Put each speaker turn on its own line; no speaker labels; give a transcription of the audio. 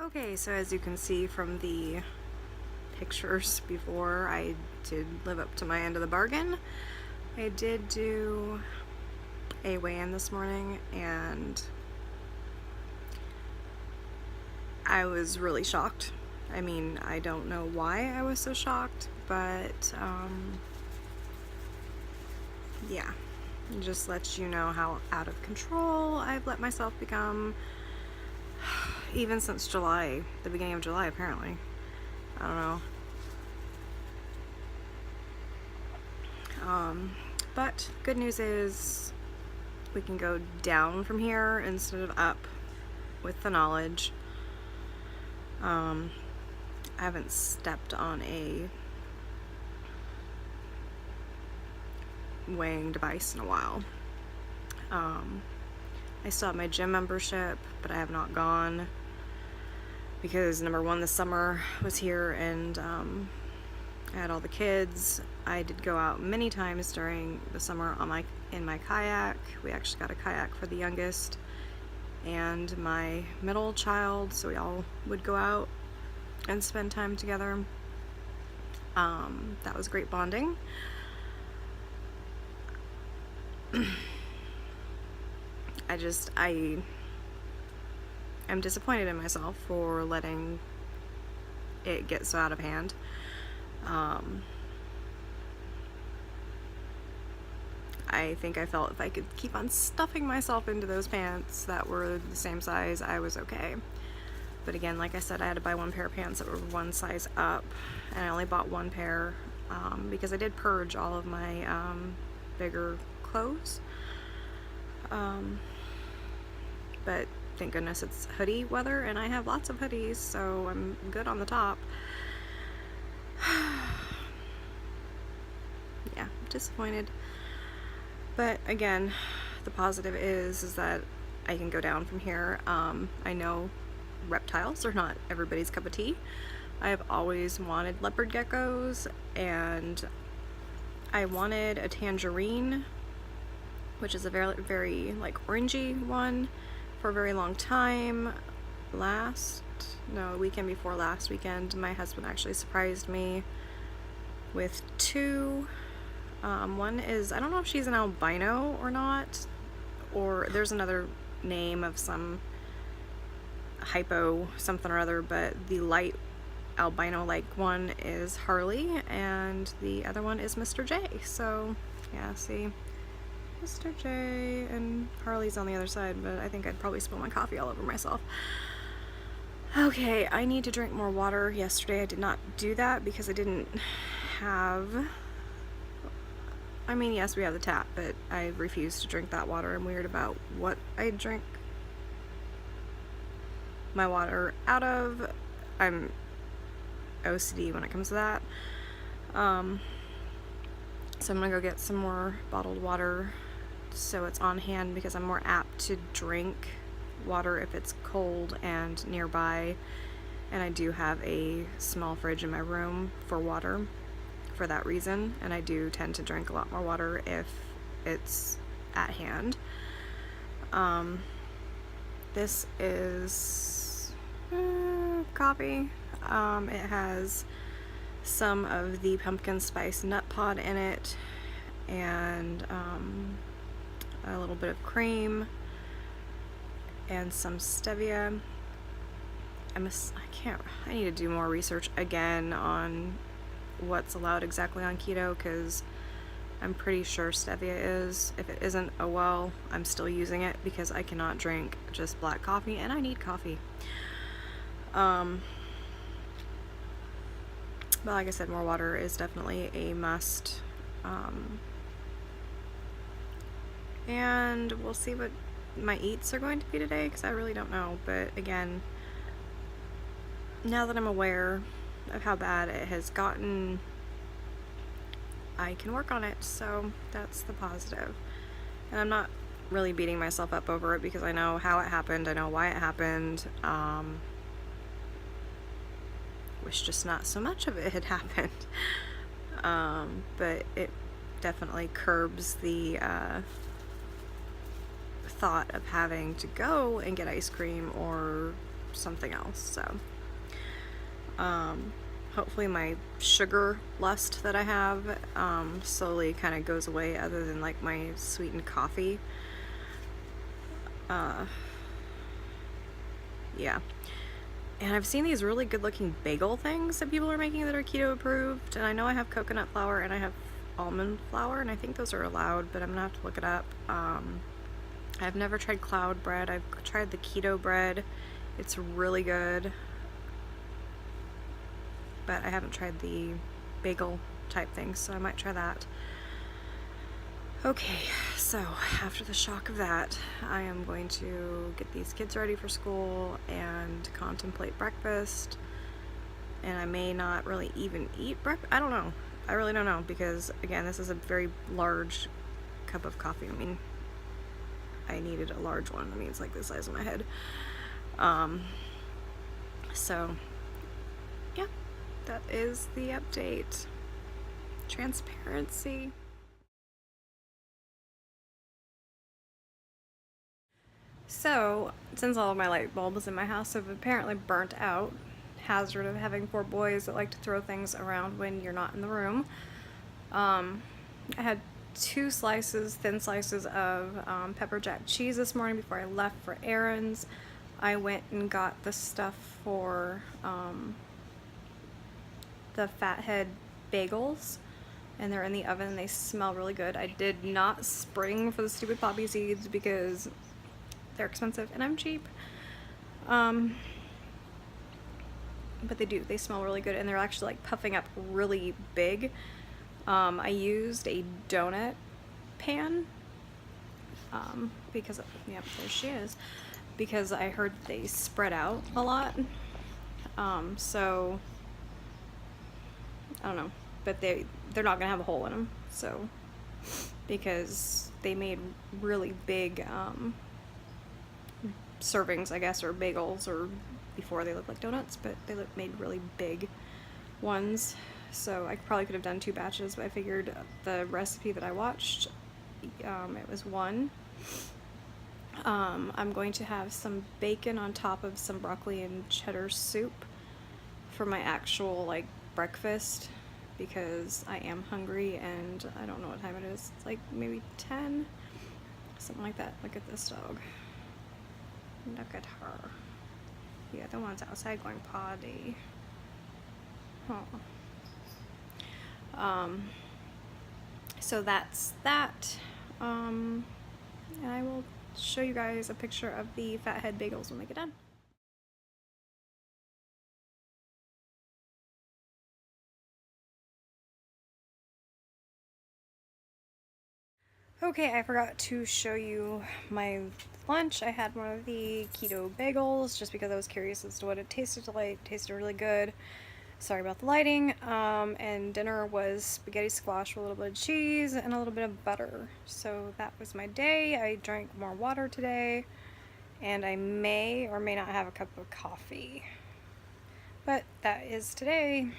Okay, so as you can see from the pictures before, I did live up to my end of the bargain. I did do a weigh-in this morning and I was really shocked. I mean, I don't know why I was so shocked, but yeah, it just lets you know how out of control I've let myself become, even since July, the beginning of July apparently. I don't know. But good news is we can go down from here instead of up with the knowledge. I haven't stepped on a weighing device in a while. I still have my gym membership, but I have not gone because number one, the summer was here and I had all the kids. I did go out many times during the summer on in my kayak. We actually got a kayak for the youngest and my middle child, so we all would go out and spend time together. That was great bonding. I'm disappointed in myself for letting it get so out of hand. I think I felt if I could keep on stuffing myself into those pants that were the same size, I was okay. But again, like I said, I had to buy one pair of pants that were one size up, and I only bought one pair because I did purge all of my bigger clothes. But thank goodness it's hoodie weather, and I have lots of hoodies, so I'm good on the top. Yeah, disappointed. But again, the positive is that I can go down from here. I know reptiles are not everybody's cup of tea. I have always wanted leopard geckos, and I wanted a tangerine, which is a very, very like orangey one, for a very long time. The weekend before last weekend, my husband actually surprised me with two. One is, I don't know if she's an albino or not, or there's another name of some hypo something or other, but the light albino like one is Harley and the other one is Mr. J. So yeah, see, Mr. J and Harley's on the other side, but I think I'd probably spill my coffee all over myself. Okay, I need to drink more water. Yesterday I did not do that because I didn't have, I mean, yes, we have the tap, but I refuse to drink that water. I'm weird about what I drink my water out of. I'm OCD when it comes to that. So I'm gonna go get some more bottled water so it's on hand, because I'm more apt to drink water if it's cold and nearby, and I do have a small fridge in my room for water for that reason, and I do tend to drink a lot more water if it's at hand. This is coffee. It has some of the pumpkin spice nut pod in it, and a little bit of cream and some stevia. I need to do more research again on what's allowed exactly on keto, because I'm pretty sure stevia is. If it isn't, oh well, I'm still using it because I cannot drink just black coffee, and I need coffee. But like I said, more water is definitely a must. And we'll see what my eats are going to be today, because I really don't know. But again, now that I'm aware of how bad it has gotten, I can work on it, so that's the positive. And I'm not really beating myself up over it because I know how it happened, I know why it happened. Wish just not so much of it had happened. But it definitely curbs the thought of having to go and get ice cream or something else. So hopefully my sugar lust that I have slowly kind of goes away, other than like my sweetened coffee. Yeah. And I've seen these really good looking bagel things that people are making that are keto approved. And I know I have coconut flour and I have almond flour, and I think those are allowed, but I'm gonna have to look it up. I've never tried cloud bread. I've tried the keto bread. It's really good. But I haven't tried the bagel type things, so I might try that. Okay, so after the shock of that, I am going to get these kids ready for school and contemplate breakfast. And I may not really even eat breakfast. I don't know. I really don't know, because again, this is a very large cup of coffee. I mean, I needed a large one. I mean, it's like the size of my head. So yeah, that is the update. Transparency. So, since all of my light bulbs in my house have apparently burnt out, hazard of having 4 boys that like to throw things around when you're not in the room, I had 2 slices, thin slices of pepper jack cheese this morning before I left for errands. I went and got the stuff for the fathead bagels, and they're in the oven and they smell really good. I did not spring for the stupid poppy seeds because they're expensive and I'm cheap. But they smell really good, and they're actually like puffing up really big. I used a donut pan because, yep, there she is, because I heard they spread out a lot. So I don't know, but they're not gonna have a hole in them, so, because they made really big servings, I guess, or bagels, or before they looked like donuts, but they made really big ones. So I probably could have done 2 batches, but I figured the recipe that I watched, it was 1. I'm going to have some bacon on top of some broccoli and cheddar soup for my actual like breakfast, because I am hungry and I don't know what time it is. It's like maybe 10, something like that. Look at this dog. Look at her. The other one's outside going potty. So that's that. And I will show you guys a picture of the fathead bagels when they get done. Okay, I forgot to show you my lunch. I had one of the keto bagels just because I was curious as to what it tasted like. It tasted really good. Sorry about the lighting. And dinner was spaghetti squash with a little bit of cheese and a little bit of butter. So that was my day. I drank more water today, and I may or may not have a cup of coffee. But that is today.